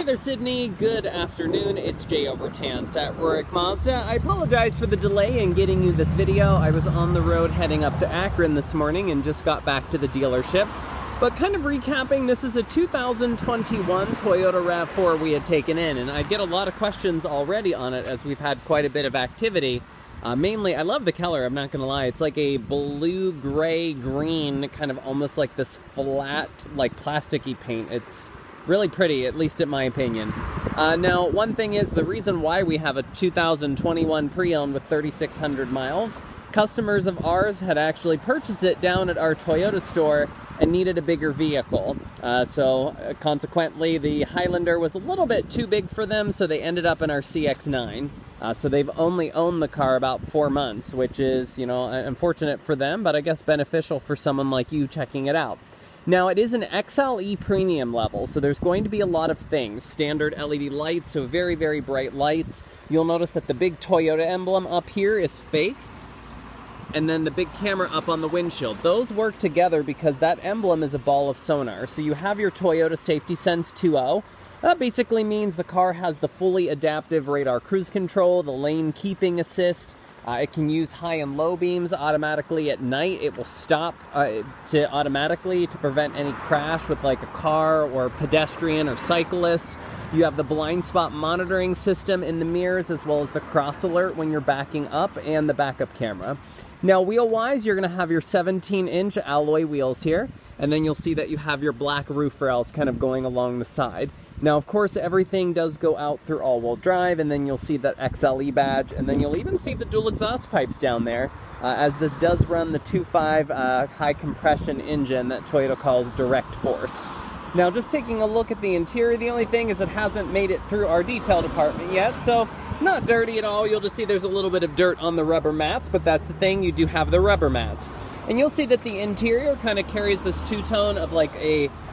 there, Sydney. Good afternoon. It's Jay over Tance at Rurik Mazda. I apologize for the delay in getting you this video. I was on the road heading up to Akron this morning and just got back to the dealership. But kind of recapping, this is a 2021 Toyota RAV4 we had taken in, and I get a lot of questions already on it as we've had quite a bit of activity. Mainly, I love the color, I'm not going to lie. It's like a blue, gray, green, kind of almost like this flat, like plasticky paint. It's really pretty, at least in my opinion. Now, one thing is, the reason why we have a 2021 pre-owned with 3,600 miles, customers of ours had actually purchased it down at our Toyota store and needed a bigger vehicle. Consequently, the Highlander was a little bit too big for them, so they ended up in our CX-9. So they've only owned the car about 4 months, which is, you know, unfortunate for them, but I guess beneficial for someone like you checking it out. Now, it is an XLE premium level, so there's going to be a lot of things. Standard LED lights, so very, very bright lights. You'll notice that the big Toyota emblem up here is fake, and then the big camera up on the windshield. Those work together because that emblem is a ball of sonar. So you have your Toyota Safety Sense 2.0. That basically means the car has the fully adaptive radar cruise control, the lane keeping assist. It can use high and low beams automatically at night. It will stop automatically to prevent any crash with like a car or pedestrian or cyclist. You have the blind spot monitoring system in the mirrors, as well as the cross alert when you're backing up, and the backup camera. Now, wheel-wise, you're going to have your 17-inch alloy wheels here, and then you'll see that you have your black roof rails kind of going along the side. Now, of course, everything does go out through all-wheel drive, and then you'll see that XLE badge, and then you'll even see the dual exhaust pipes down there, as this does run the 2.5 high-compression engine that Toyota calls direct force. Now, just taking a look at the interior, the only thing is it hasn't made it through our detail department yet, so not dirty at all. You'll just see there's a little bit of dirt on the rubber mats, but that's the thing, you do have the rubber mats. And you'll see that the interior kind of carries this two-tone of like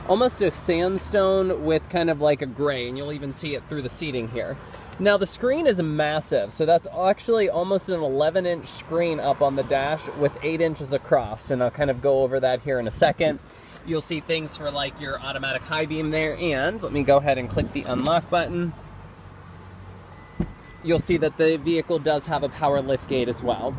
almost a sandstone with kind of like a gray, and you'll even see it through the seating here. Now, the screen is massive, so that's actually almost an 11-inch screen up on the dash with 8 inches across, and I'll kind of go over that here in a second. You'll see things for like your automatic high beam there, and let me go ahead and click the unlock button. You'll see that the vehicle does have a power liftgate as well.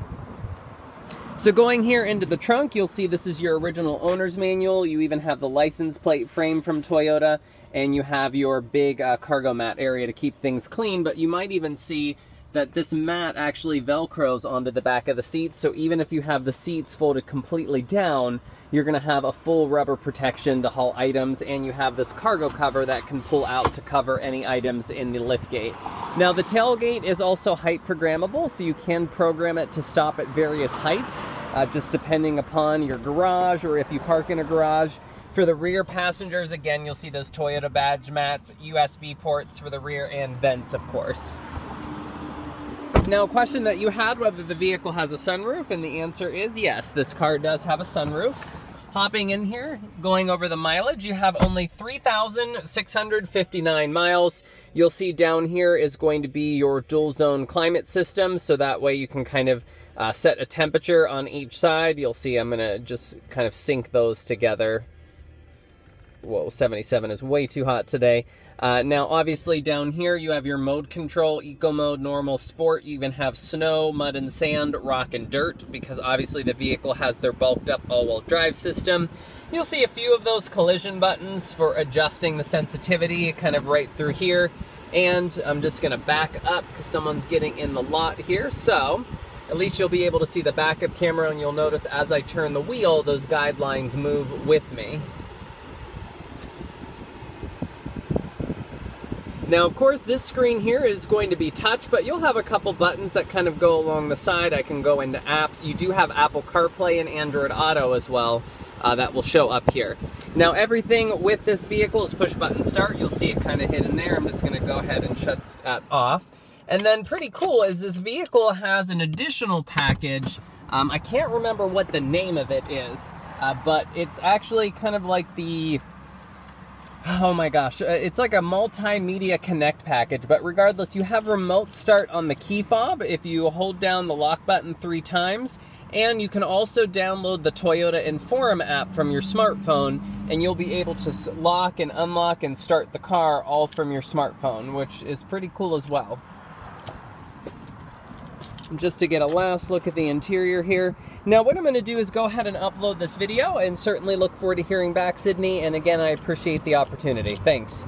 So going here into the trunk, you'll see this is your original owner's manual. You even have the license plate frame from Toyota, and you have your big cargo mat area to keep things clean, but you might even see that this mat actually velcros onto the back of the seats, so even if you have the seats folded completely down, you're going to have a full rubber protection to haul items, and you have this cargo cover that can pull out to cover any items in the liftgate. Now, the tailgate is also height programmable, so you can program it to stop at various heights, just depending upon your garage or if you park in a garage. For the rear passengers, again, you'll see those Toyota badge mats, USB ports for the rear, and vents, of course. Now, a question that you had, whether the vehicle has a sunroof, and the answer is yes, this car does have a sunroof. Hopping in here, going over the mileage, you have only 3,659 miles. You'll see down here is going to be your dual zone climate system, so that way you can kind of set a temperature on each side. You'll see I'm gonna just kind of sync those together. Whoa, 77 is way too hot today. Now, obviously, down here, you have your mode control, eco mode, normal, sport. You even have snow, mud and sand, rock and dirt, because obviously the vehicle has their bulked up all-wheel drive system. You'll see a few of those collision buttons for adjusting the sensitivity kind of right through here. And I'm just going to back up because someone's getting in the lot here. So at least you'll be able to see the backup camera, and you'll notice as I turn the wheel, those guidelines move with me. Now, of course, this screen here is going to be touch, but you'll have a couple buttons that kind of go along the side. I can go into apps. You do have Apple CarPlay and Android Auto as well that will show up here. Now, everything with this vehicle is push button start. You'll see it kind of hidden there. I'm just going to go ahead and shut that off. And then pretty cool is this vehicle has an additional package. I can't remember what the name of it is, but it's actually kind of like the... Oh my gosh, it's like a multimedia connect package, but regardless, you have remote start on the key fob if you hold down the lock button 3 times, And you can also download the Toyota Inforum app from your smartphone, and you'll be able to lock and unlock and start the car all from your smartphone, which is pretty cool as well. Just to get a last look at the interior here. Now what I'm going to do is go ahead and upload this video, and certainly look forward to hearing back, Sydney. And again, I appreciate the opportunity. Thanks.